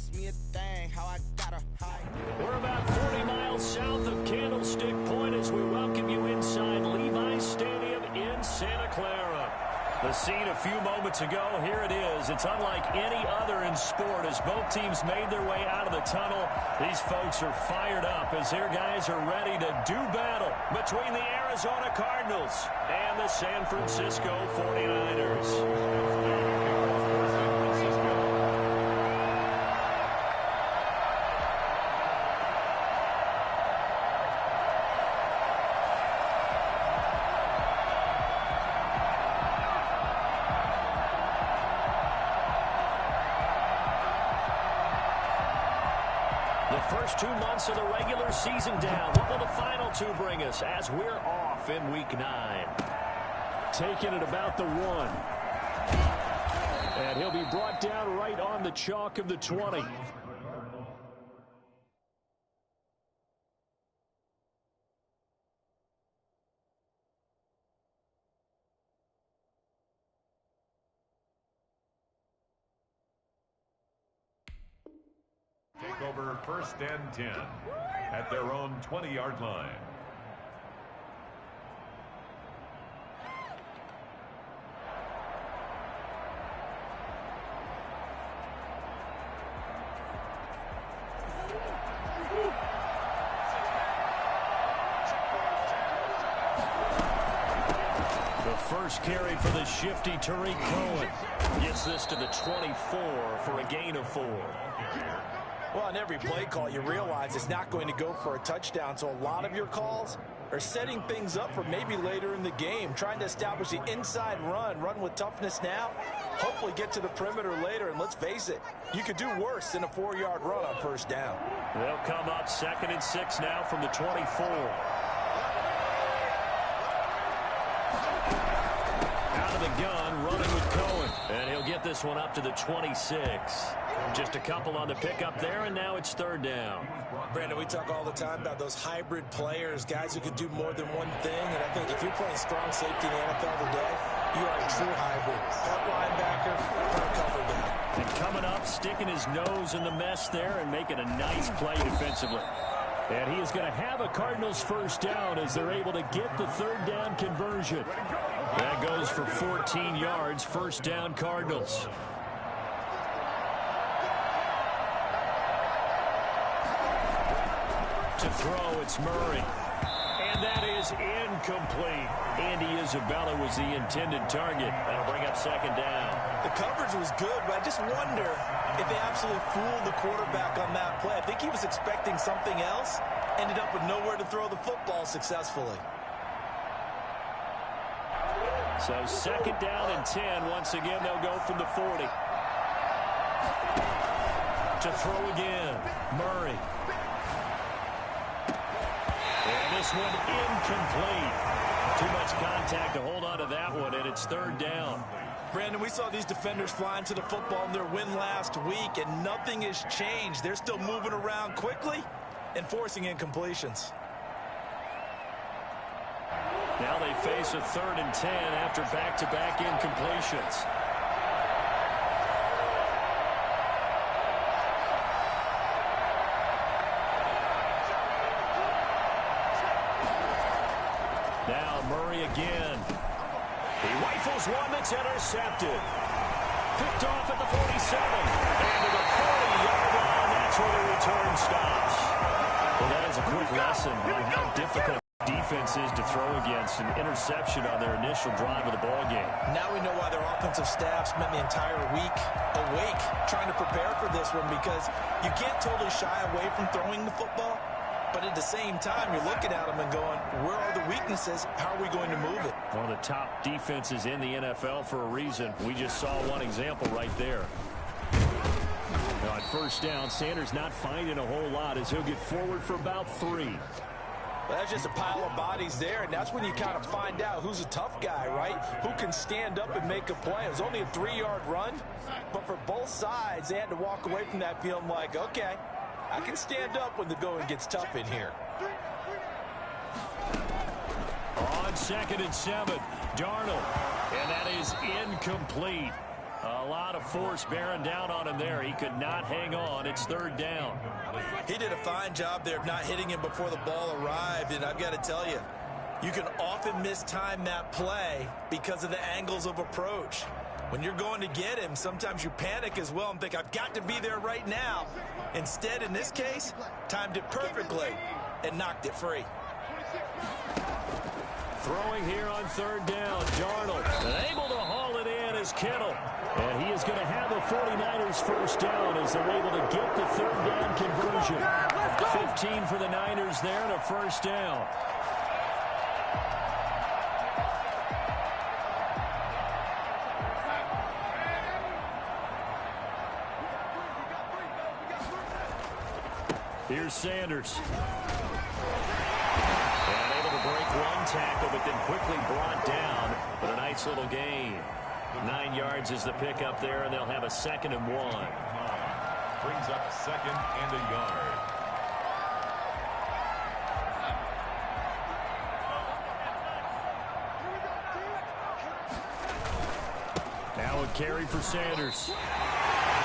ask me a thing, how I got a high. We're about 40 miles south of Candlestick Point as we welcome you inside Levi's Stadium in Santa Clara. The scene a few moments ago, here it is. It's unlike any other in sport as both teams made their way out of the tunnel. These folks are fired up as their guys are ready to do battle between the Arizona Cardinals and the San Francisco 49ers. First 2 months of the regular season down. What will the final two bring us as we're off in week 9? Taking it about the 1. And he'll be brought down right on the chalk of the 20. Take over 1st and 10 at their own 20-yard line. The first carry for the shifty Tariq Cohen. Gets this to the 24 for a gain of 4. Well, on every play call, you realize it's not going to go for a touchdown, so a lot of your calls are setting things up for maybe later in the game, trying to establish the inside run with toughness now, hopefully get to the perimeter later, and let's face it, you could do worse than a 4-yard run on 1st down. They'll come up 2nd and 6 now from the 24. Out of the gun, running with Cohen, and he'll get this one up to the 26. Just a couple on the pickup there, and now it's 3rd down. Brandon, we talk all the time about those hybrid players, guys who can do more than one thing, and I think if you're playing strong safety in the NFL today, you are a true hybrid. Part linebacker, part cover guy. And coming up, sticking his nose in the mess there and making a nice play defensively. And he is going to have a Cardinals 1st down as they're able to get the 3rd down conversion. That goes for 14 yards, 1st down Cardinals. To throw, it's Murray. And that is incomplete. Andy Isabella was the intended target. That'll bring up 2nd down. The coverage was good, but I just wonder if they absolutely fooled the quarterback on that play. I think he was expecting something else. Ended up with nowhere to throw the football successfully. So 2nd down and 10. Once again, they'll go from the 40. To throw again, Murray. And this one incomplete. Too much contact to hold on to that one, and it's 3rd down. Brandon, we saw these defenders flying to the football in their win last week, and nothing has changed. They're still moving around quickly and forcing incompletions. Now they face a 3rd and 10 after back-to-back incompletions. Now Murray again. He rifles one that's intercepted. Picked off at the 47. And to the 40-yard line, that's where the return stops. Well, that is a quick lesson on how difficult defense is to throw against. An interception on their initial drive of the ballgame. Now we know why their offensive staff spent the entire week awake trying to prepare for this one, because you can't totally shy away from throwing the football. But at the same time, you're looking at them and going, where are the weaknesses? How are we going to move it? One of the top defenses in the NFL for a reason. We just saw one example right there. Now on 1st down, Sanders not finding a whole lot as he'll get forward for about 3. Well, that's just a pile of bodies there, and that's when you kind of find out who's a tough guy, right? Who can stand up and make a play. It was only a 3-yard run, but for both sides, they had to walk away from that feeling like, okay, I can stand up when the going gets tough in here. On 2nd and 7, Darnold. And that is incomplete. A lot of force bearing down on him there. He could not hang on. It's third down. He did a fine job there of not hitting him before the ball arrived, and I've got to tell you, you can often mistime that play because of the angles of approach. When you're going to get him, sometimes you panic as well and think, I've got to be there right now. Instead, in this case, timed it perfectly and knocked it free. Throwing here on third down, Darnold. And able to haul it in is Kittle. And he is going to have a 49ers first down as they're able to get the third down conversion. 15 for the Niners there and a first down. Here's Sanders. And able to break one tackle, but then quickly brought down. But a nice little gain. 9 yards is the pickup there, and they'll have a 2nd and 1. Brings up 2nd and a yard. Now a carry for Sanders.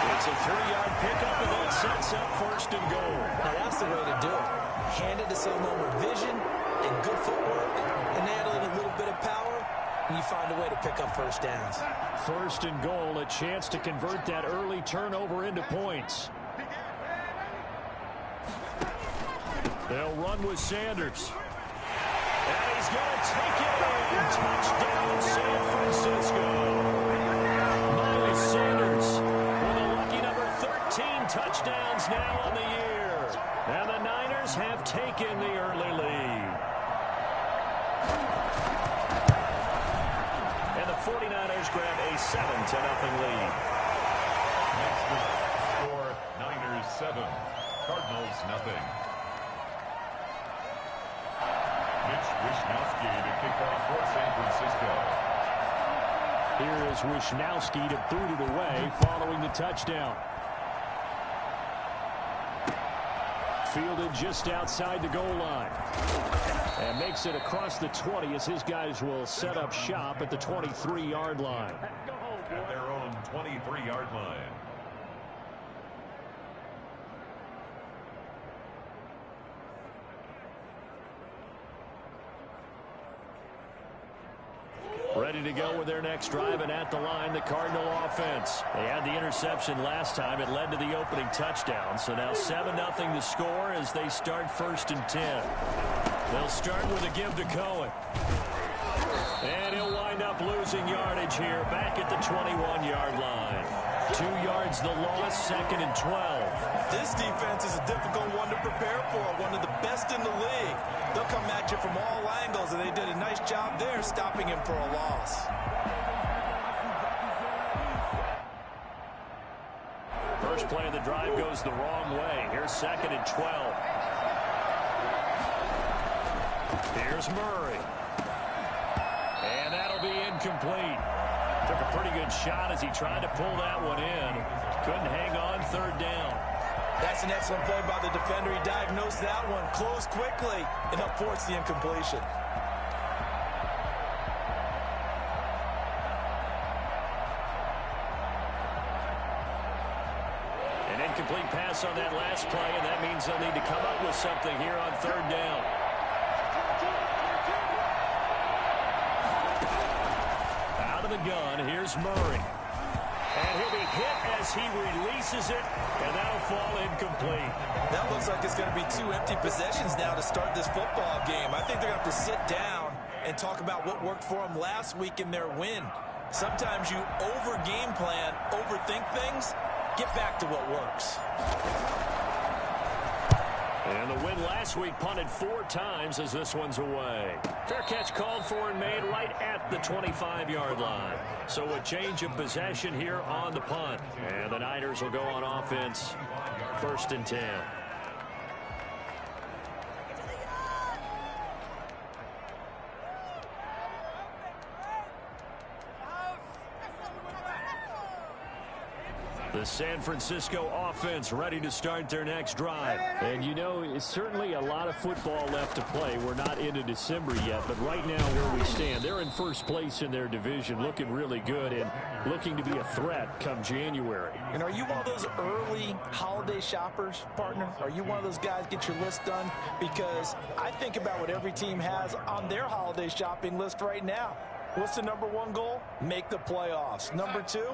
It's a 3-yard pickup, and that sets up 1st and goal. Now that's the way to do it. Hand it to someone with vision and good footwork, and add a little bit of power, and you find a way to pick up first downs. 1st and goal, a chance to convert that early turnover into points. They'll run with Sanders. And he's going to take it in. Touchdown, San Francisco. Miles Sanders with a lucky number 13 touchdowns now on the year. And the Niners have taken the early lead. And the 49ers grab a 7-0 lead. Next score, Niners 7, Cardinals nothing. Mitch Wishnowsky to kick off for San Francisco. Here is Wishnowsky to boot it away following the touchdown. Fielded just outside the goal line. And makes it across the 20 as his guys will set up shop at the 23-yard line. At their own 23-yard line. Ready to go with their next drive, and at the line, the Cardinal offense. They had the interception last time. It led to the opening touchdown. So now 7-0 to score as they start 1st and 10. They'll start with a give to Cohen. And he'll wind up losing yardage here back at the 21-yard line. 2 yards the loss, 2nd and 12. This defense is a difficult one to prepare for, one of the best in the league. They'll come at you from all angles, and they did a nice job there stopping him for a loss. First play of the drive goes the wrong way. Here's 2nd and 12. Here's Murray. And that'll be incomplete. Took a pretty good shot as he tried to pull that one in. Couldn't hang on, 3rd down. That's an excellent play by the defender. He diagnosed that one, closed quickly, and up forced the incompletion. An incomplete pass on that last play, and that means they'll need to come up with something here on 3rd down. Out of the gun, here's Murray. And he'll be hit as he releases it, and that'll fall incomplete. That looks like it's going to be 2 empty possessions now to start this football game. I think they're going to have to sit down and talk about what worked for them last week in their win. Sometimes you over-game plan, overthink things, get back to what works. And the win last week punted 4 times as this one's away. Fair catch called for and made right at the 25-yard line. So a change of possession here on the punt. And the Niners will go on offense, 1st and 10. The San Francisco offense ready to start their next drive. And, you know, it's certainly a lot of football left to play. We're not into December yet, but right now where we stand, they're in first place in their division, looking really good and looking to be a threat come January. And are you one of those early holiday shoppers, partner? Are you one of those guys get your list done? Because I think about what every team has on their holiday shopping list right now. What's the number one goal? Make the playoffs. Number two,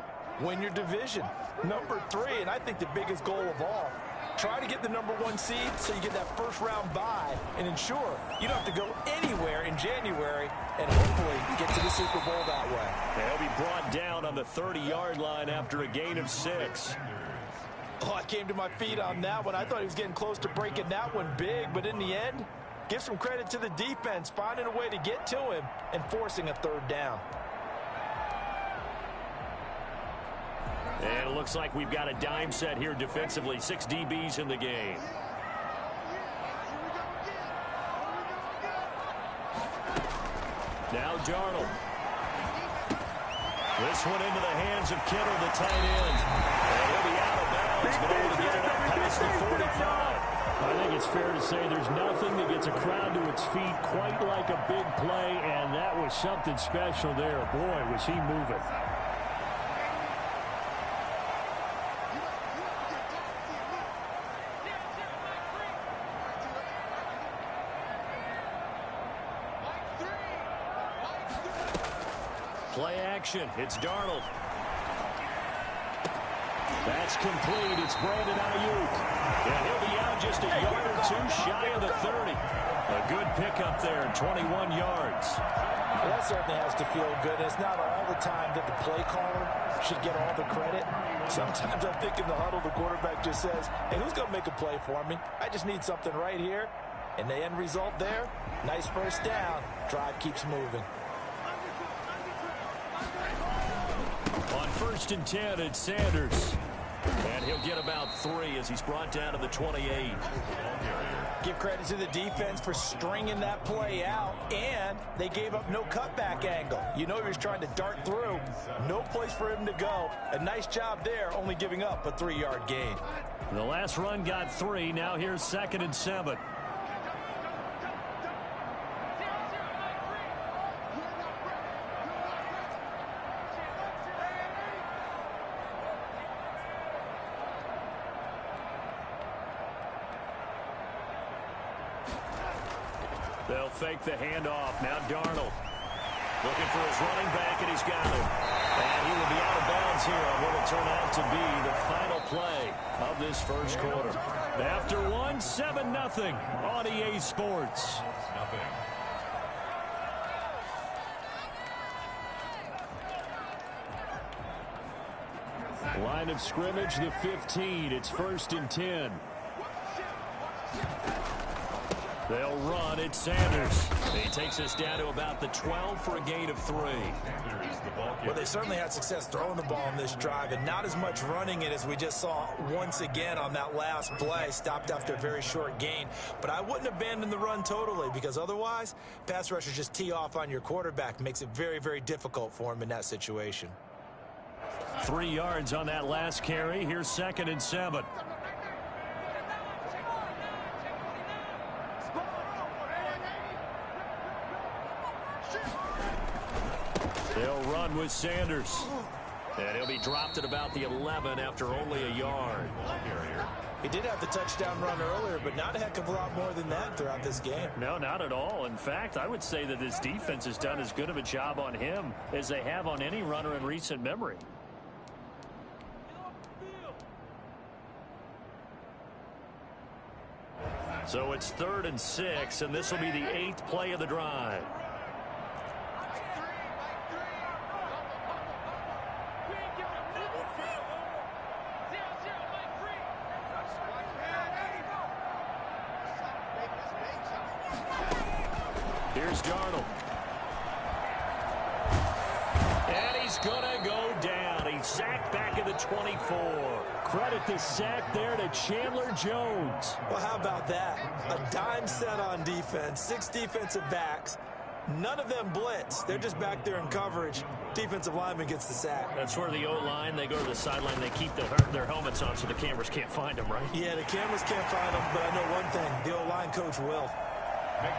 win your division. Number three, and I think the biggest goal of all, try to get the number one seed so you get that first round bye and ensure you don't have to go anywhere in January and hopefully get to the Super Bowl that way. They'll be brought down on the 30-yard line after a gain of 6. Oh, I came to my feet on that one. I thought he was getting close to breaking that one big, but in the end, give some credit to the defense, finding a way to get to him and forcing a third down. And it looks like we've got a dime set here defensively. 6 DBs in the game. Now Darnold. This one into the hands of Kittle, the tight end. And he'll be out of bounds, but able to get it up past the 45. I think it's fair to say there's nothing that gets a crowd to its feet quite like a big play, and that was something special there. Boy, was he moving. Play action. It's Darnold. That's complete. It's Brandon Ayuk. And he'll be out just a yard or two shy of the 30. A good pickup there, 21 yards. Well, that certainly has to feel good. It's not all the time that the play caller should get all the credit. Sometimes I'm thinking the huddle, the quarterback just says, hey, who's going to make a play for me? I just need something right here. And the end result there, nice first down. Drive keeps moving. On 1st and 10, it's Sanders. And he'll get about 3 as he's brought down to the 28. Give credit to the defense for stringing that play out, and they gave up no cutback angle. You know he was trying to dart through. No place for him to go. A nice job there, only giving up a 3-yard gain. The last run got 3. Now here's 2nd and 7. They'll fake the handoff. Now Darnold looking for his running back, and he's got him. And he will be out of bounds here on what will turn out to be the final play of this first quarter. After 1, 7-0 on EA Sports. Line of scrimmage, the 15. It's 1st and 10. They'll run. It's Sanders. He takes us down to about the 12 for a gain of 3. Well, they certainly had success throwing the ball on this drive, and not as much running it as we just saw once again on that last play. Stopped after a very short gain. But I wouldn't abandon the run totally, because otherwise, pass rushers just tee off on your quarterback. Makes it very, very difficult for him in that situation. 3 yards on that last carry. Here's 2nd and 7. They'll run with Sanders. And he'll be dropped at about the 11 after only a yard. He did have the touchdown run earlier, but not a heck of a lot more than that throughout this game. No, not at all. In fact, I would say that this defense has done as good of a job on him as they have on any runner in recent memory. So it's 3rd and 6, and this will be the 8th play of the drive. Here's Darnold. And he's going to go down. He's sacked back at the 24. Credit the sack there to Chandler Jones. Well, how about that? A dime set on defense, 6 defensive backs, None of them blitz. They're just back there in coverage. Defensive lineman gets the sack. That's where the O-line, they go to the sideline, they keep their helmets on so the cameras can't find them, right? Yeah, the cameras can't find them, but I know one thing. The O-line coach will.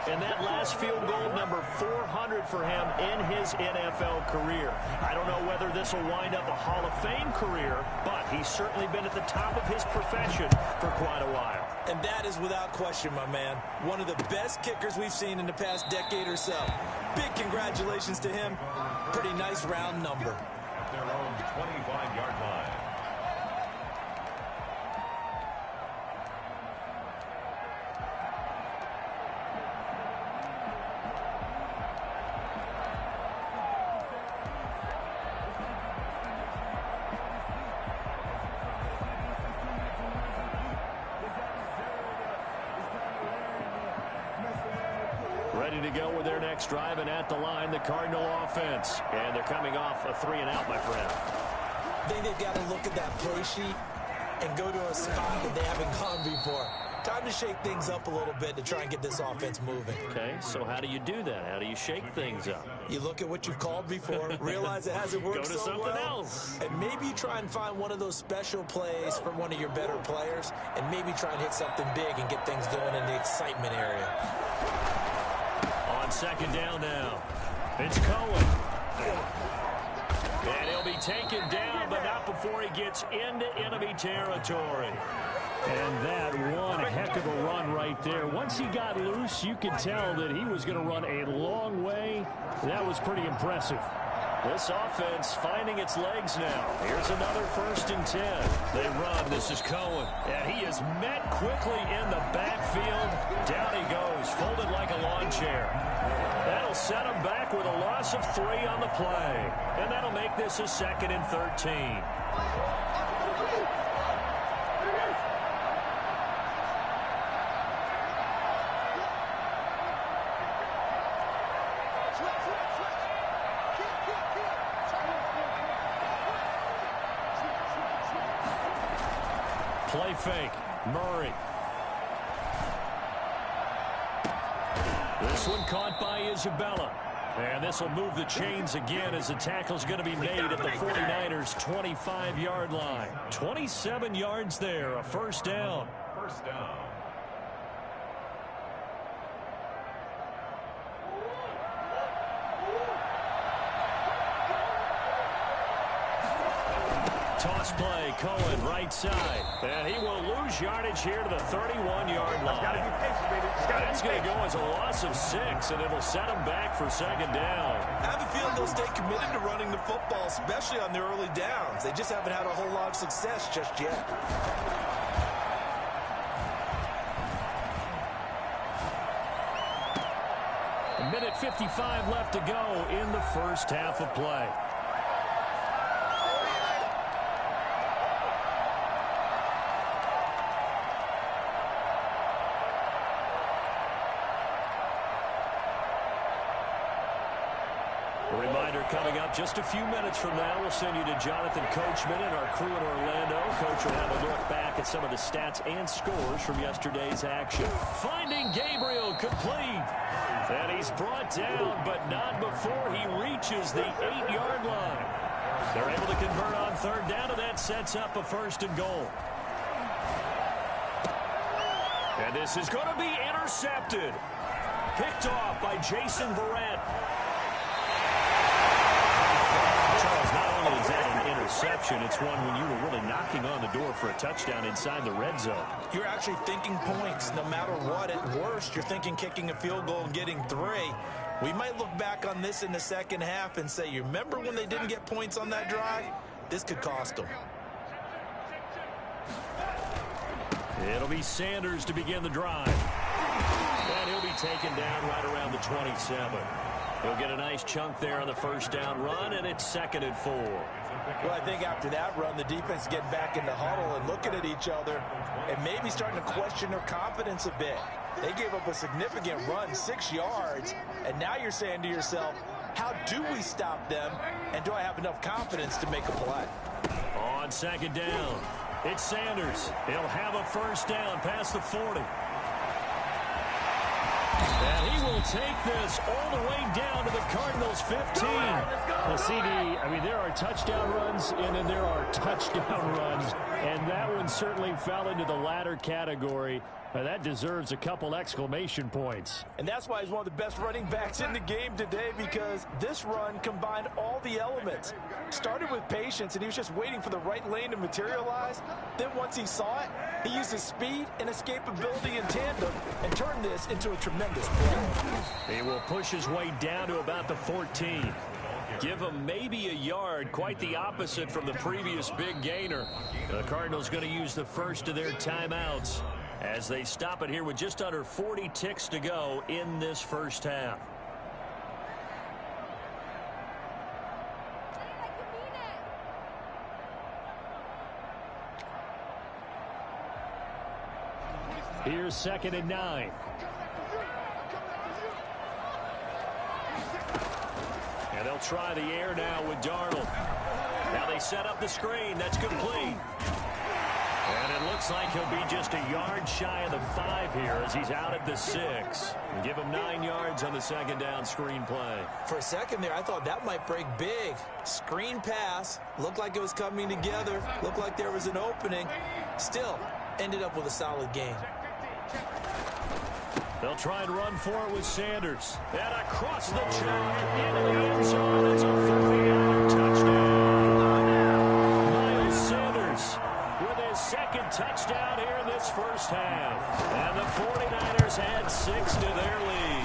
And that last field goal, number 400 for him in his NFL career. I don't know whether this will wind up a Hall of Fame career, but he's certainly been at the top of his profession for quite a while. And that is without question, my man. One of the best kickers we've seen in the past decade or so. Big congratulations to him. Pretty nice round number. At their own 25-yard line. Ready to go with their next drive, and at the line, the Cardinal offense. And they're coming off a 3-and-out, my friend. I think they've got to look at that play sheet and go to a spot that they haven't gone before. Time to shake things up a little bit to try and get this offense moving. Okay, so how do you do that? How do you shake things up? You look at what you've called before, realize it hasn't worked Go to so something well, else. and maybe you try and find one of those special plays from one of your better players, and maybe try and hit something big and get things going in the excitement area. On second down now, it's Cohen. And he'll be taken down, but not before he gets into enemy territory. And that one heck of a run right there. Once he got loose, you could tell that he was going to run a long way. That was pretty impressive. This offense finding its legs now. Here's another 1st and 10. They run. This is Cohen. And he is met quickly in the backfield. Down he goes, folded like a lawn chair. That'll set him back with a loss of 3 on the play. And that'll make this a 2nd and 13. Play fake. Murray. This one caught by Isabella. And this will move the chains again as the tackle's going to be made at the 49ers' 25-yard line. 27 yards there, a 1st down. First down. Toss play, Cohen, right side. And he will lose yardage here to the 31-yard line. That's going to go as a loss of 6, and it'll set him back for 2nd down. I have a feeling they'll stay committed to running the football, especially on their early downs. They just haven't had a whole lot of success just yet. A minute 55 left to go in the first half of play. A reminder coming up just a few minutes from now, we'll send you to Jonathan Coachman and our crew in Orlando. Coach will have a look back at some of the stats and scores from yesterday's action. Finding Gabriel complete. And he's brought down, but not before he reaches the 8-yard line. They're able to convert on 3rd down, and that sets up a 1st and goal. And this is going to be intercepted. Picked off by Jason Verrett. Charles, not only is that an interception, it's one when you were really knocking on the door for a touchdown inside the red zone. You're actually thinking points no matter what. At worst, you're thinking kicking a field goal and getting 3. We might look back on this in the second half and say, you remember when they didn't get points on that drive? This could cost them. It'll be Sanders to begin the drive. And he'll be taken down right around the 27. He'll get a nice chunk there on the 1st down run, and it's 2nd and 4. Well, I think after that run, the defense getting back in the huddle and looking at each other and maybe starting to question their confidence a bit. They gave up a significant run, 6 yards, and now you're saying to yourself, how do we stop them, and do I have enough confidence to make a play? On 2nd down, it's Sanders. He'll have a 1st down past the 40. And he will take this all the way down to the Cardinals' 15. Well, CD, I mean, there are touchdown runs, and then there are touchdown runs. And that one certainly fell into the latter category. That deserves a couple exclamation points. And that's why he's one of the best running backs in the game today, because this run combined all the elements. Started with patience, and he was just waiting for the right lane to materialize. Then once he saw it, he used his speed and escapability in tandem and turned this into a tremendous play. He will push his way down to about the 14. Give him maybe a yard, quite the opposite from the previous big gainer. The Cardinals going to use the first of their timeouts as they stop it here with just under 40 ticks to go in this first half. Here's 2nd and 9. And they'll try the air now with Darnold. Now they set up the screen. That's complete. And it looks like he'll be just a yard shy of the 5 here as he's out at the 6. And give him 9 yards on the second down screen play. For a second there, I thought that might break big. Screen pass. Looked like it was coming together. Looked like there was an opening. Still, ended up with a solid gain. They'll try and run for it with Sanders. And across the track into the end zone. It's a 40-yard touchdown. Miles Sanders with his second touchdown here in this first half. And the 49ers add 6 to their lead.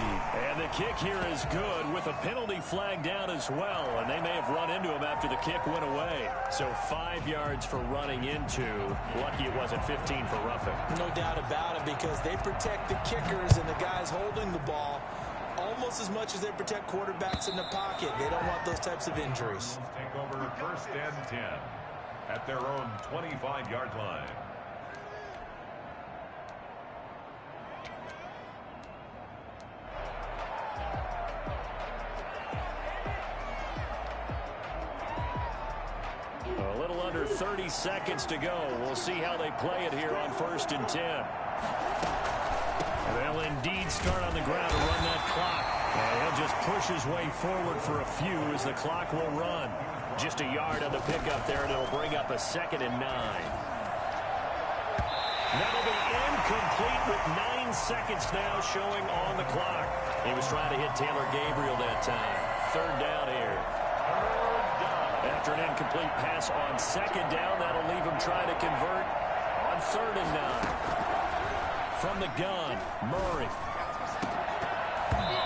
And the kick here is good with a penalty flag down as well. And they may have run into him after the kick went away. So 5 yards for running into. Lucky it wasn't 15 for roughing. No doubt about it, because they protect the kickers and the guys holding the ball almost as much as they protect quarterbacks in the pocket. They don't want those types of injuries. Take over 1st and 10 at their own 25-yard line. A little under 30 seconds to go. We'll see how they play it here on 1st and 10. They'll indeed start on the ground to run that clock. And he'll just push his way forward for a few as the clock will run. Just a yard on the pickup there, and it'll bring up a 2nd and 9. That'll be incomplete with 9 seconds now showing on the clock. He was trying to hit Taylor Gabriel that time. 3rd down here. After an incomplete pass on 2nd down, that'll leave him trying to convert on 3rd and 9. From the gun, Murray.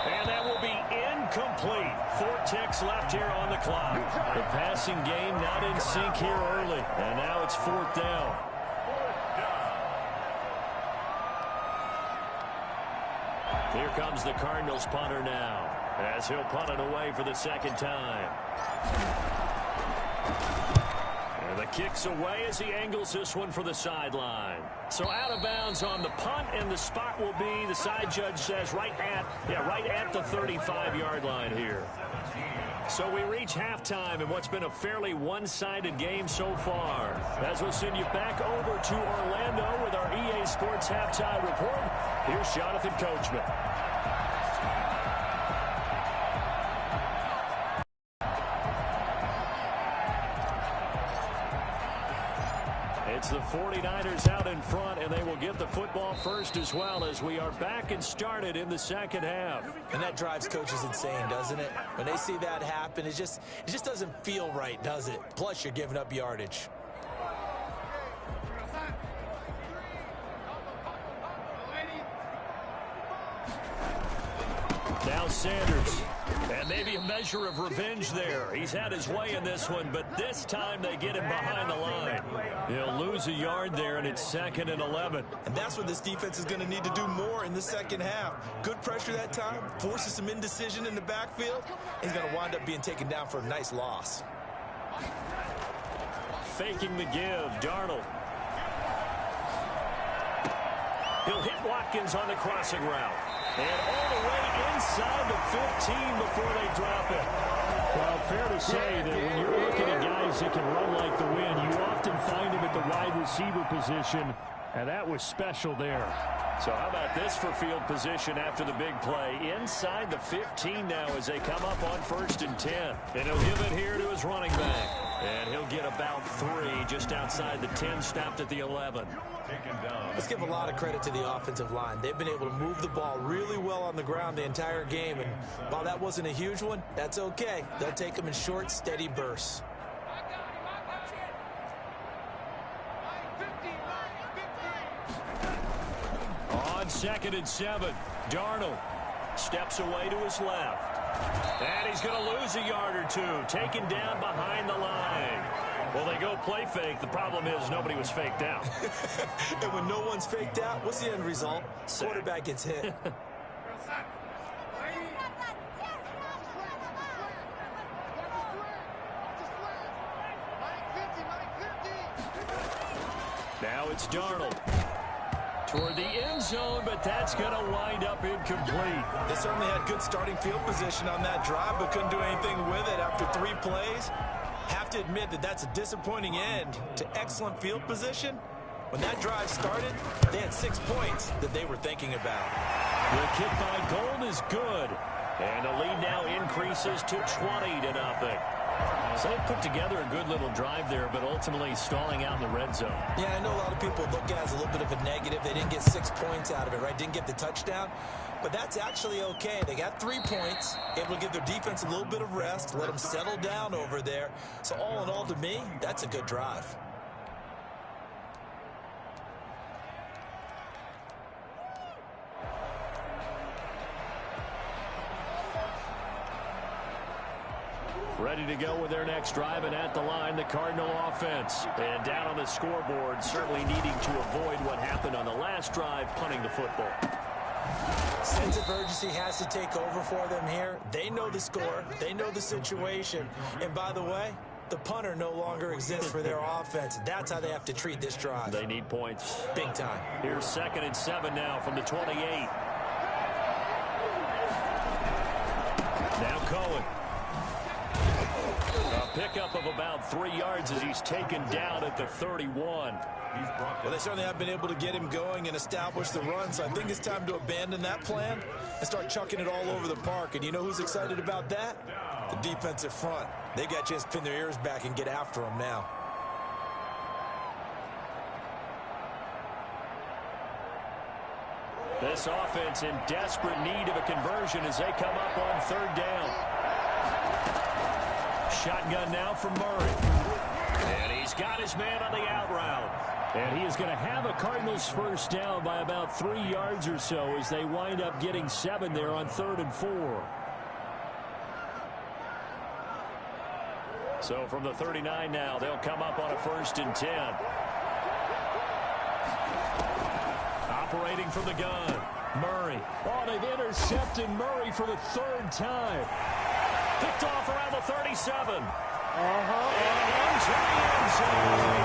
And that will be incomplete. 4 ticks left here on the clock. The passing game not in sync here early. And now it's 4th down. Here comes the Cardinals punter now, as he'll punt it away for the 2nd time. And the kick's away as he angles this one for the sideline. So out of bounds on the punt, and the spot will be, the side judge says, right at the 35-yard line here. So we reach halftime in what's been a fairly one-sided game so far. As we'll send you back over to Orlando with our EA Sports Halftime Report, here's Jonathan Coachman. It's the 49ers out in front, and they will get the football first as well, as we are back and started in the 2nd half. And that drives coaches insane, doesn't it? When they see that happen, it just doesn't feel right, does it? Plus, you're giving up yardage. Now Sanders. And maybe a measure of revenge there. He's had his way in this one, but this time they get him behind the line. He'll lose a yard there, and it's 2nd and 11. And that's what this defense is going to need to do more in the 2nd half. Good pressure that time, forces some indecision in the backfield. He's going to wind up being taken down for a nice loss. Faking the give, Darnold. He'll hit Watkins on the crossing route. And all the way inside the 15 before they drop it. Well, fair to say that when you're looking at guys that can run like the wind, you often find him at the wide receiver position. And that was special there. So how about this for field position after the big play? Inside the 15 now as they come up on 1st and 10. And he'll give it here to his running back. And he'll get about 3 just outside the 10, stopped at the 11. Let's give a lot of credit to the offensive line. They've been able to move the ball really well on the ground the entire game. And while that wasn't a huge one, that's okay. They'll take them in short, steady bursts. On 2nd and 7, Darnold steps away to his left. And he's going to lose a yard or 2, taken down behind the line. Well, they go play fake. The problem is nobody was faked out. And when no one's faked out, what's the end result? Quarterback gets hit. Now it's Darnold toward the end zone, but that's going to wind up incomplete. They certainly had good starting field position on that drive, but couldn't do anything with it after 3 plays. Have to admit that that's a disappointing end to excellent field position. When that drive started, they had 6 points that they were thinking about. The kick by Gold is good. And the lead now increases to 20-0. So they put together a good little drive there, but ultimately stalling out in the red zone. Yeah, I know a lot of people look at it as a little bit of a negative. They didn't get 6 points out of it, right? Didn't get the touchdown. But that's actually okay. They got 3 points, able to give their defense a little bit of rest, let them settle down over there. So all in all, to me, that's a good drive. Ready to go with their next drive, and at the line, the Cardinal offense. And down on the scoreboard, certainly needing to avoid what happened on the last drive, punting the football. Sense of urgency has to take over for them here. They know the score. They know the situation. And by the way, the punter no longer exists for their offense. That's how they have to treat this drive. They need points. Big time. Here's 2nd and 7 now from the 28. Now Cohen. A pickup of about 3 yards as he's taken down at the 31. Well, they certainly have been able to get him going and establish the run, so I think it's time to abandon that plan and start chucking it all over the park. And you know who's excited about that? The defensive front. They got a chance to pin their ears back and get after him now. This offense in desperate need of a conversion as they come up on 3rd down. Shotgun now from Murray. And he's got his man on the out route. And he is going to have a Cardinals first down by about 3 yards or so as they wind up getting 7 there on 3rd and 4. So from the 39 now, they'll come up on a 1st and 10. Operating from the gun, Murray. Oh, they've intercepted Murray for the 3rd time. Picked off around the 37. And into the end zone.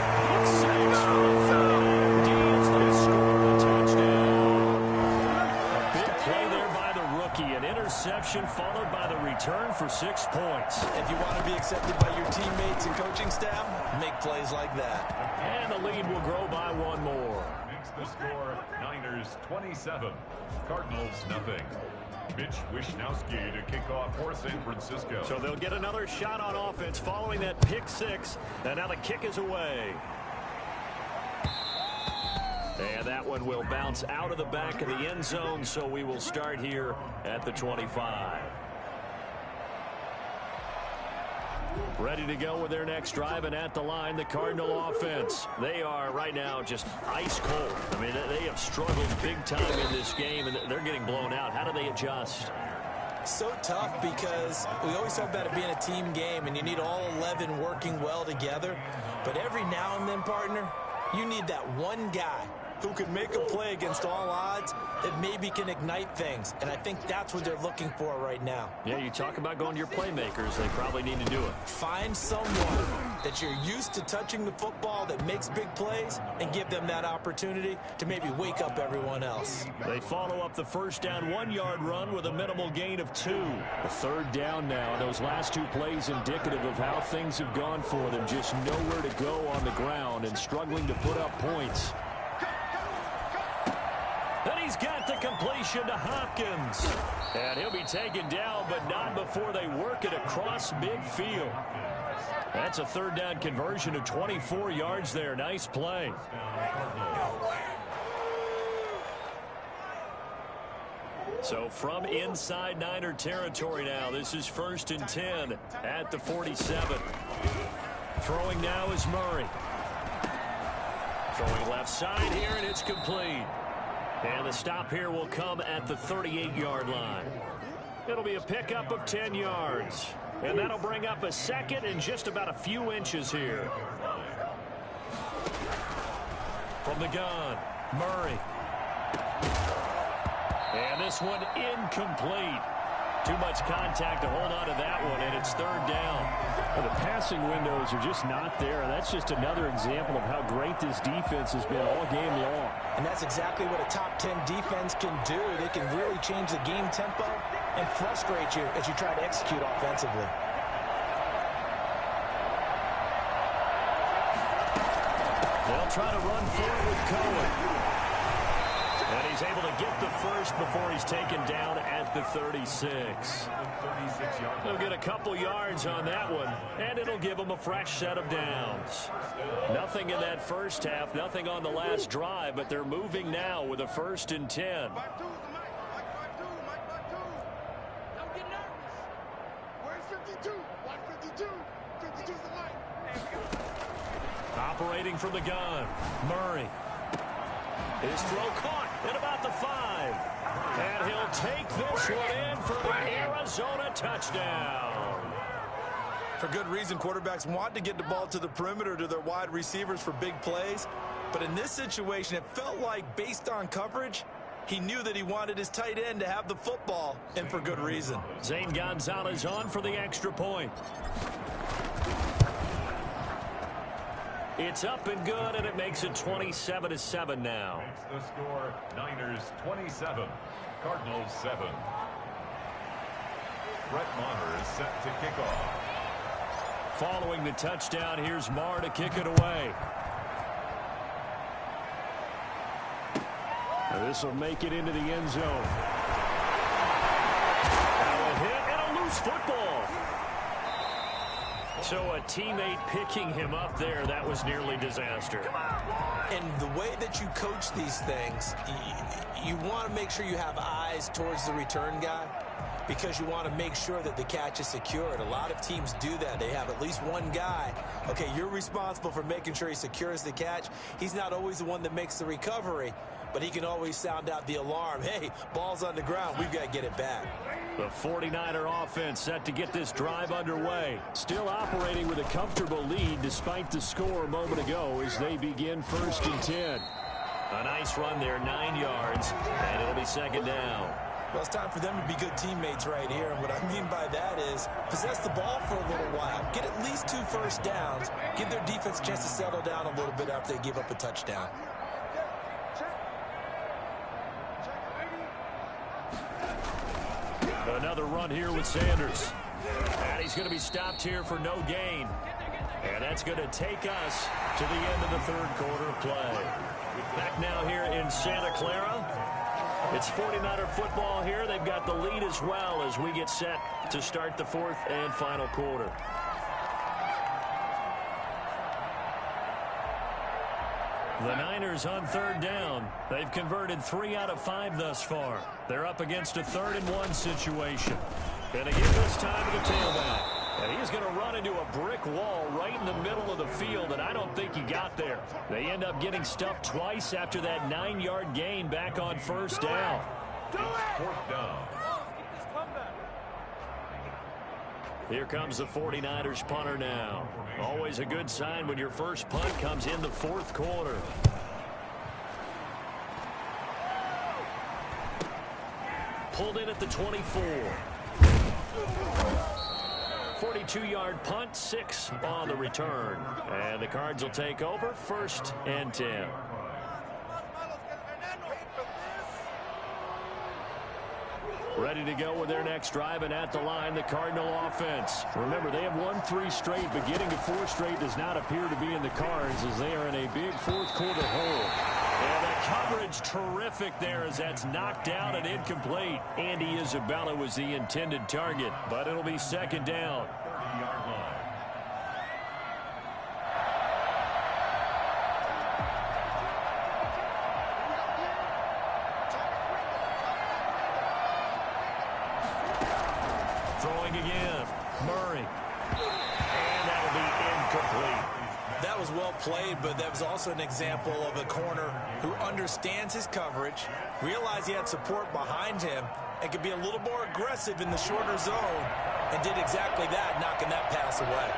It's 6 for the 30. As they score a touchdown. A big play there by the rookie. An interception followed by the return for 6 points. If you want to be accepted by your teammates and coaching staff, make plays like that. And the lead will grow by 1 more. Makes the score Niners 27, Cardinals nothing. Mitch Wishnowsky to kick off for San Francisco. So they'll get another shot on offense following that pick 6. And now the kick is away. And that one will bounce out of the back of the end zone, so we will start here at the 25. Ready to go with their next drive, and at the line, the Cardinal offense. They are right now just ice cold. I mean, they have struggled big time in this game, and they're getting blown out. How do they adjust? So tough because we always talk about it being a team game, and you need all 11 working well together. But every now and then, partner, you need that one guy who can make a play against all odds that maybe can ignite things. And I think that's what they're looking for right now. Yeah, you talk about going to your playmakers. They probably need to do it. Find someone that you're used to touching the football that makes big plays and give them that opportunity to maybe wake up everyone else. They follow up the first down 1-yard run with a minimal gain of 2. A 3rd down now. Those last 2 plays indicative of how things have gone for them. Just nowhere to go on the ground and struggling to put up points. completion to Hopkins. And he'll be taken down, but not before they work it across midfield. That's a third down conversion of 24 yards there. Nice play. So from inside Niner territory now, this is 1st and 10 at the 47. Throwing now is Murray. Throwing left side here, and it's complete. And the stop here will come at the 38-yard line. It'll be a pickup of 10 yards. And that'll bring up a second and just about a few inches here. From the gun, Murray. And this one incomplete. Too much contact to hold on to that one, and it's 3rd down. Well, the passing windows are just not there. That's just another example of how great this defense has been all game long. And that's exactly what a top 10 defense can do. They can really change the game tempo and frustrate you as you try to execute offensively. They'll try to run forward with Cohen. And he's able to get the first before he's taken down at the 36. He'll get a couple yards on that one, and it'll give him a fresh set of downs. Nothing in that first half, nothing on the last drive, but they're moving now with a 1st and 10. Operating from the gun, Murray. His throw caught at about the 5. And he'll take this one in for the Arizona touchdown. For good reason, quarterbacks want to get the ball to the perimeter to their wide receivers for big plays. But in this situation, it felt like based on coverage, he knew that he wanted his tight end to have the football, and for good reason. Zane Gonzalez on for the extra point. It's up and good, and it makes it 27-7 now. The score, Niners 27, Cardinals 7. Brett Maher is set to kick off. Following the touchdown, here's Maher to kick it away. This will make it into the end zone. Now a hit and a loose football. So a teammate picking him up there, that was nearly disaster. And the way that you coach these things, you want to make sure you have eyes towards the return guy because you want to make sure that the catch is secured. A lot of teams do that. They have at least one guy. Okay, you're responsible for making sure he secures the catch. He's not always the one that makes the recovery, but he can always sound out the alarm. Hey, ball's on the ground. We've got to get it back. The 49er offense set to get this drive underway. Still operating with a comfortable lead despite the score a moment ago as they begin 1st and 10. A nice run there, 9 yards, and it'll be 2nd down. Well, it's time for them to be good teammates right here. And what I mean by that is possess the ball for a little while. Get at least 2 first downs. Give their defense a chance to settle down a little bit after they give up a touchdown. Another run here with Sanders. And he's going to be stopped here for no gain. And that's going to take us to the end of the 3rd quarter of play. Back now here in Santa Clara. It's 49er football here. They've got the lead as well as we get set to start the 4th and final quarter. The Niners on 3rd down. They've converted 3 out of 5 thus far. They're up against a 3rd and 1 situation. Gonna give this time to the tailback. And he's going to run into a brick wall right in the middle of the field, and I don't think he got there. They end up getting stuffed twice after that 9-yard gain back on 1st down. It's 4th down. Here comes the 49ers punter now. Always a good sign when your first punt comes in the 4th quarter. Pulled in at the 24. 42-yard punt, 6 on the return. And the Cards will take over, 1st and 10. Ready to go with their next drive, and at the line, the Cardinal offense. Remember, they have won 3 straight, but getting to 4 straight does not appear to be in the cards as they are in a big 4th quarter hole. And the coverage terrific there as that's knocked down and incomplete. Andy Isabella was the intended target, but it'll be second down. 30-yard line. Throwing again. Murray. And that'll be incomplete. That was well played, but that was also an example of a corner who understands his coverage, realized he had support behind him, and could be a little more aggressive in the shorter zone, and did exactly that, knocking that pass away.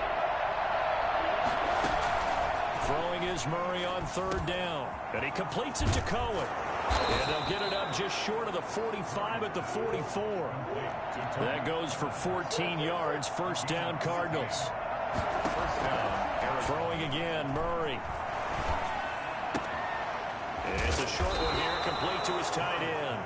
Throwing is Murray on third down. And he completes it to Cohen. And they'll get it up just short of the 45 at the 44. That goes for 14 yards. First down, Cardinals. Throwing again, Murray. It's a short one here, complete to his tight end.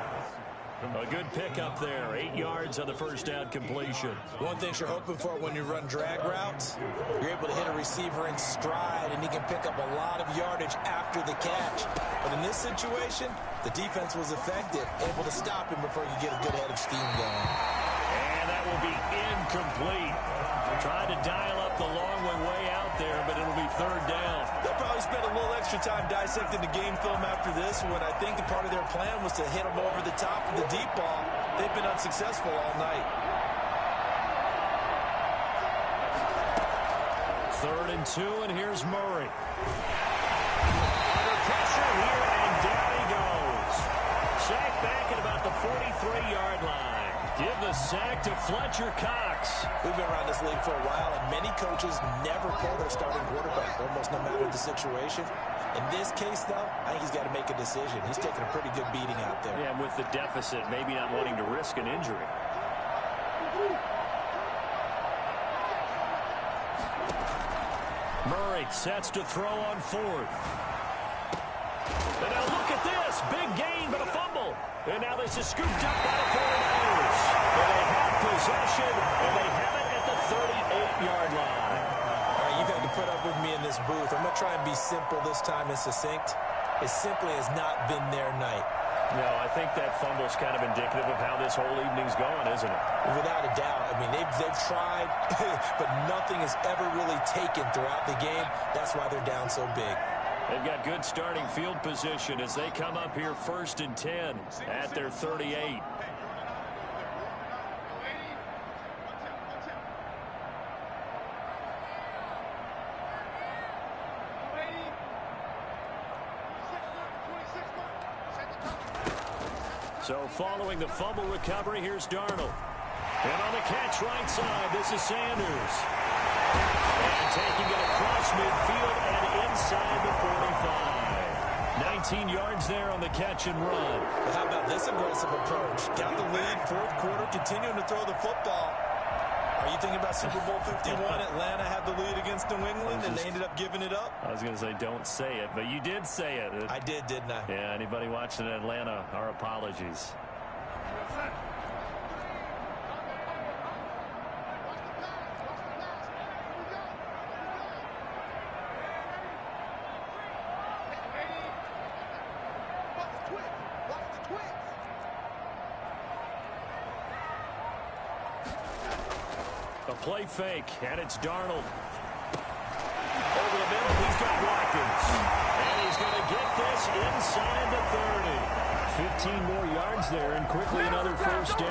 A good pickup there, 8 yards on the first down completion. One thing you're hoping for when you run drag routes, you're able to hit a receiver in stride, and he can pick up a lot of yardage after the catch. But in this situation, the defense was effective, able to stop him before you get a good head of steam going. And that will be incomplete. Trying to dial up the long way out there, but it'll be third down. They'll probably spend a little extra time dissecting the game film after this one. I think the part of their plan was to hit them over the top of the deep ball. They've been unsuccessful all night. Third and 2, and here's Murray. Under pressure here, and down he goes. Sacked back at about the 43-yard line. Give the sack to Fletcher Cox. We've been around this league for a while, and many coaches never pull their starting quarterback, almost no matter the situation. In this case, though, I think he's got to make a decision. He's taking a pretty good beating out there. Yeah, and with the deficit, maybe not wanting to risk an injury. Murray sets to throw on fourth. And now look at this. Big gain, but a fumble. And now this is scooped up by the 49ers. And they have possession, and they have it at the 38-yard line. All right, you've had to put up with me in this booth. I'm going to try and be simple this time and succinct. It simply has not been their night. No, I think that fumble's kind of indicative of how this whole evening's going, isn't it? Without a doubt. I mean, they've tried, but nothing is ever really taken throughout the game. That's why they're down so big. They've got good starting field position as they come up here first and 10 at their 38. So following the fumble recovery, here's Darnold. And on the catch right side, this is Sanders. And taking it across midfield and inside the 45. 19 yards there on the catch and run. Well, how about this aggressive approach? Got the lead, fourth quarter, continuing to throw the football. Are you thinking about Super Bowl 51? Atlanta had the lead against New England, and they ended up giving it up? I was going to say, don't say it, but you did say it. I did, didn't I? Yeah, anybody watching Atlanta, our apologies. A play fake, and it's Darnold. Over the middle, he's got Watkins. And he's going to get this inside the 30. 15 more yards there, and quickly another first down.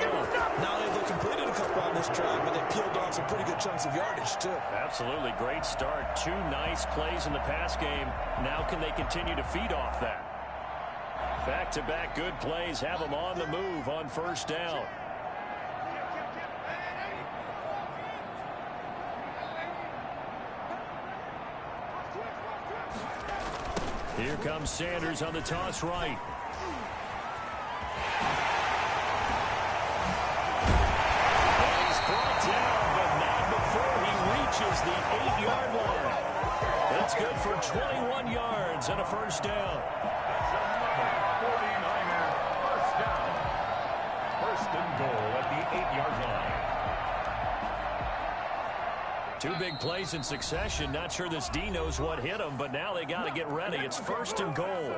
Not only have they completed a couple on this drive, but they peeled off some pretty good chunks of yardage, too. Absolutely, great start. 2 nice plays in the pass game. Now can they continue to feed off that? Back-to-back good plays have them on the move on first down. Here comes Sanders on the toss right. And he's brought down, but not before he reaches the 8-yard line. That's good for 21 yards and a first down. That's another 49er first down. First and goal at the 8-yard line. 2 big plays in succession. Not sure this D knows what hit him, but now they got to get ready. It's first and goal.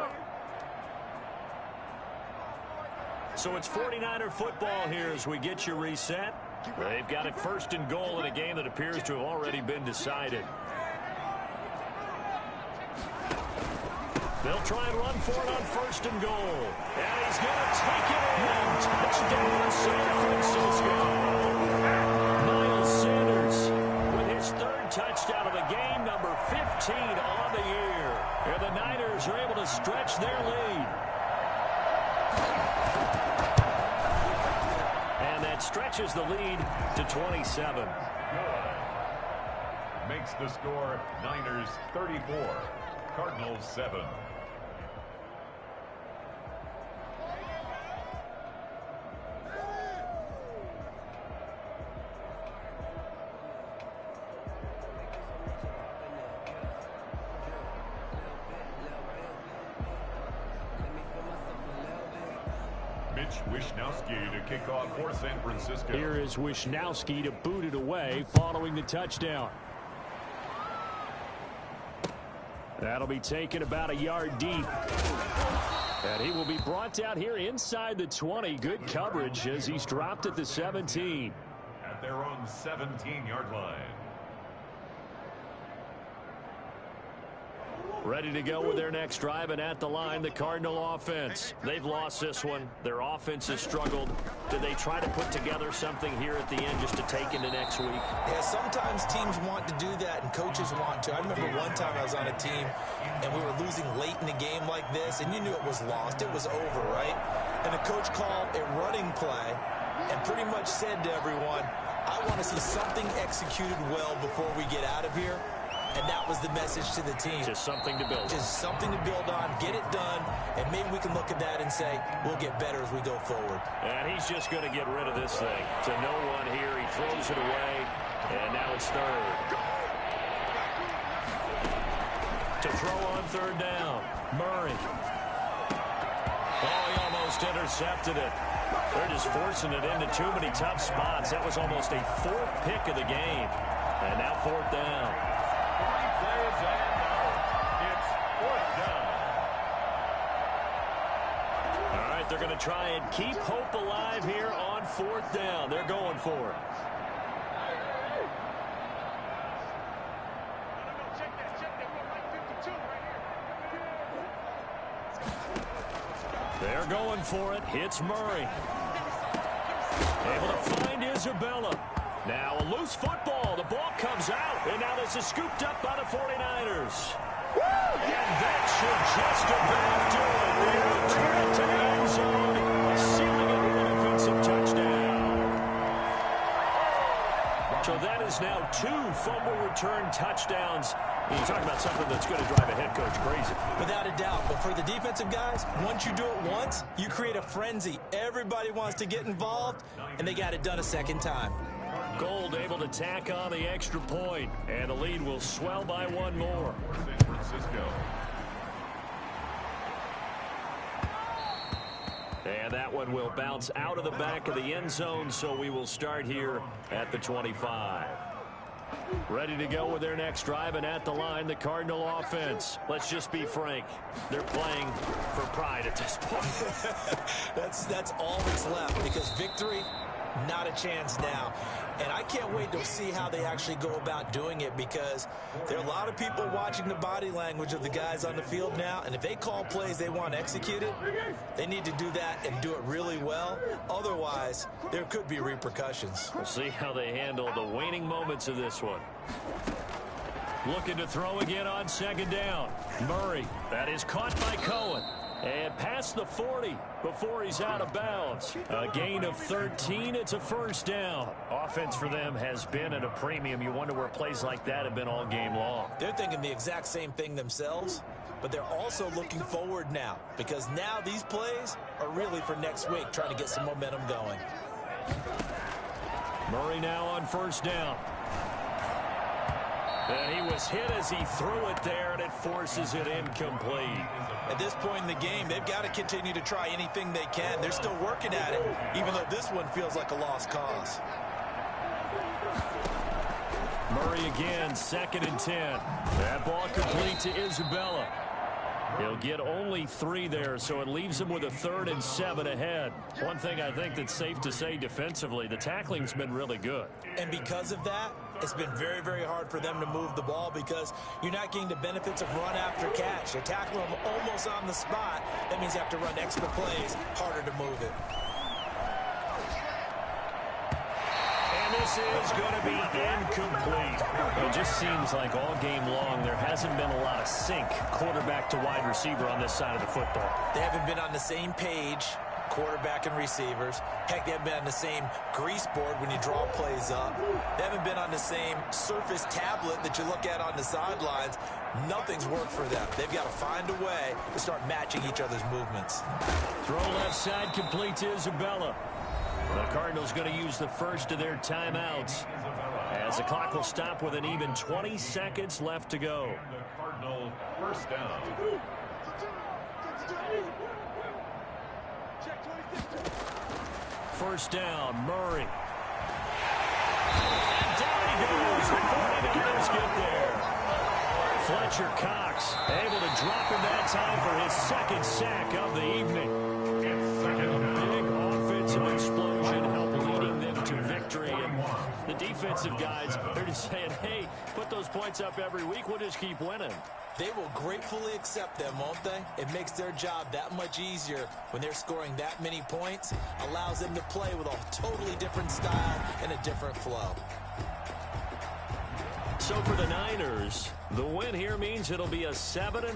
So it's 49er football here as we get you reset. They've got it 1st and goal in a game that appears to have already been decided. They'll try and run for it on 1st and goal. And he's going to take it in. Touchdown, San Francisco. Miles Sanders with his 3rd touchdown of the game, number 15 on the year. And the Niners are able to stretch their lead. And that stretches the lead to 27. Makes the score Niners 34, Cardinals 7. Wishnowski to kick off for San Francisco. Here is Wishnowski to boot it away following the touchdown. That'll be taken about a yard deep. And he will be brought down here inside the 20. Good coverage as he's dropped at the 17. At their own 17-yard line. Ready to go with their next drive, and at the line, the Cardinal offense. They've lost this one. Their offense has struggled. Do they try to put together something here at the end just to take into next week? Yeah, sometimes teams want to do that, and coaches want to. I remember one time I was on a team, and we were losing late in a game like this, and you knew it was lost. It was over, right? And the coach called a running play and pretty much said to everyone, I want to see something executed well before we get out of here. And that was the message to the team. Just something to build. Just something to build on, get it done, and maybe we can look at that and say, we'll get better as we go forward. And he's just going to get rid of this thing. To no one here, he throws it away, and now it's 3rd. To throw on 3rd down, Murray. Oh, he almost intercepted it. They're just forcing it into too many tough spots. That was almost a 4th pick of the game. And now 4th down. They're going to try and keep hope alive here on 4th down. They're going for it. They're going for it. Hits Murray. Able to find Isabella. Now a loose football. The ball comes out. And now this is scooped up by the 49ers. And that should just about do it. They return to the end zone, sealing it with an offensive touchdown. So that is now 2 fumble return touchdowns. You talk about something that's going to drive a head coach crazy. Without a doubt. But for the defensive guys, once you do it once, you create a frenzy. Everybody wants to get involved, and they got it done a 2nd time. Gold able to tack on the extra point, and the lead will swell by 1 more. San Francisco. And that one will bounce out of the back of the end zone, so we will start here at the 25. Ready to go with their next drive, and at the line, the Cardinal offense. Let's just be frank. They're playing for pride at this point. That's all that's left, because victory, not a chance now. And I can't wait to see how they actually go about doing it, because there are a lot of people watching the body language of the guys on the field now, and if they call plays they want executed, they need to do that and do it really well. Otherwise, there could be repercussions. We'll see how they handle the waning moments of this one. Looking to throw again on 2nd down. Murray, that is caught by Cohen. And past the 40 before he's out of bounds. A gain of 13. It's a 1st down. Offense for them has been at a premium. You wonder where plays like that have been all game long. They're thinking the exact same thing themselves, but they're also looking forward now, because now these plays are really for next week, trying to get some momentum going. Murray now on 1st down. And he was hit as he threw it there, and it forces it incomplete. At this point in the game, they've got to continue to try anything they can. They're still working at it, even though this one feels like a lost cause. Murray again, 2nd and 10. That ball complete to Isabella. He'll get only 3 there, so it leaves him with a 3rd and 7 ahead. One thing I think that's safe to say defensively, the tackling's been really good. And because of that, it's been very, very hard for them to move the ball because you're not getting the benefits of run after catch. You tackle them almost on the spot. That means you have to run extra plays, harder to move it. And this is going to be incomplete. It just seems like all game long there hasn't been a lot of sync quarterback to wide receiver on this side of the football. They haven't been on the same page, quarterback and receivers. Heck, they haven't been on the same grease board when you draw plays up. They haven't been on the same surface tablet that you look at on the sidelines. Nothing's worked for them. They've got to find a way to start matching each other's movements. Throw left side complete to Isabella. The Cardinals going to use the first of their timeouts as the clock will stop with an even 20 seconds left to go. The Cardinal first down. First down, Murray. And down he goes. The 49ers get there. Fletcher Cox able to drop him that time for his 2nd sack of the evening. Big offensive explosion help leading them to victory. And the defensive guys, they're just saying, hey, put those points up every week. We'll just keep winning. They will gratefully accept them, won't they? It makes their job that much easier when they're scoring that many points. Allows them to play with a totally different style and a different flow. So for the Niners, the win here means it'll be a 7-